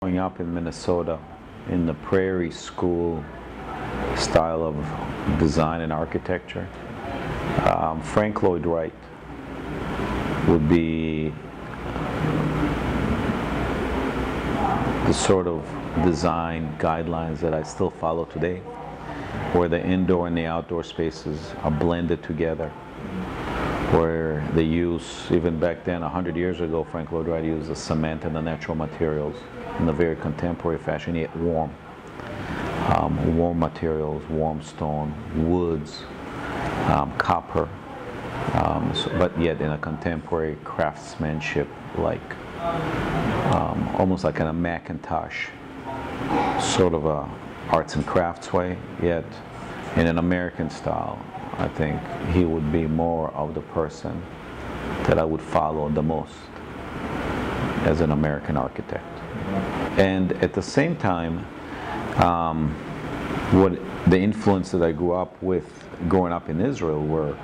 growing up in Minnesota in the prairie school style of design and architecture, Frank Lloyd Wright would be the sort of design guidelines that I still follow today, where the indoor and the outdoor spaces are blended together, where they use, even back then, 100 years ago, Frank Lloyd Wright used the cement and the natural materials in a very contemporary fashion, yet warm. Warm materials, warm stone, woods, copper, but yet in a contemporary craftsmanship, like almost like in a Macintosh sort of a arts and crafts way, yet in an American style. I think he would be more of the person that I would follow the most as an American architect. And at the same time, what the influence that I grew up with growing up in Israel were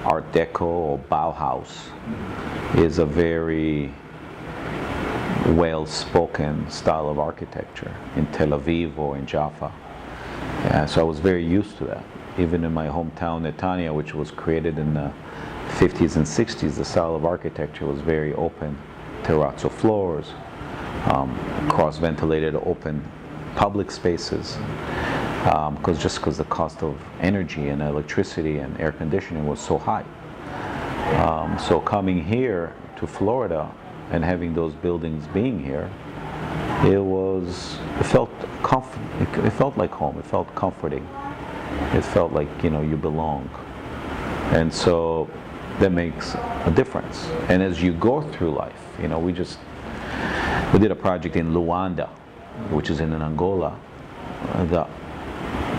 Art Deco or Bauhaus is a very well-spoken style of architecture in Tel Aviv or in Jaffa. So I was very used to that. Even in my hometown, Netanya, which was created in the 50s and 60s, the style of architecture was very open, terrazzo floors, cross-ventilated open public spaces, because the cost of energy and electricity and air conditioning was so high. So coming here to Florida and having those buildings being here, it felt like home. It felt comforting. It felt like, you belong. And so that makes a difference. And as you go through life, we did a project in Luanda, which is in Angola. The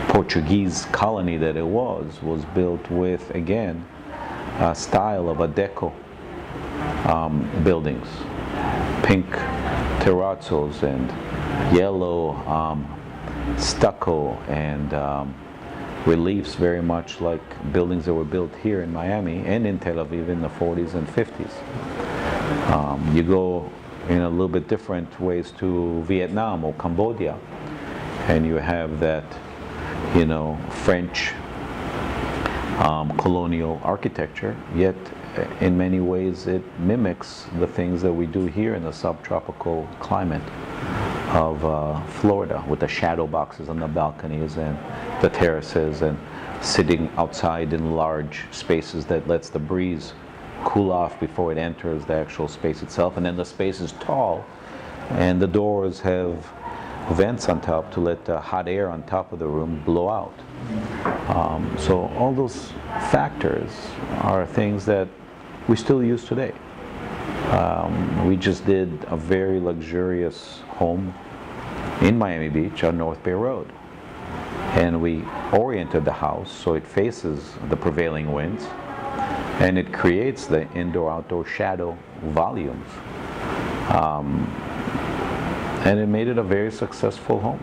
Portuguese colony that it was built with, again, a style of Art Deco buildings, pink terrazzos and yellow stucco and reliefs, very much like buildings that were built here in Miami and in Tel Aviv in the 40s and 50s. You go in a little bit different ways to Vietnam or Cambodia, and you have that, French colonial architecture, yet in many ways it mimics the things that we do here in the subtropical climate of Florida, with the shadow boxes on the balconies and the terraces and sitting outside in large spaces that lets the breeze cool off before it enters the actual space itself. And then the space is tall and the doors have vents on top to let the hot air on top of the room blow out. So all those factors are things that we still use today. We just did a very luxurious home in Miami Beach on North Bay Road. And we oriented the house so it faces the prevailing winds, and it creates the indoor-outdoor shadow volumes. And it made it a very successful home.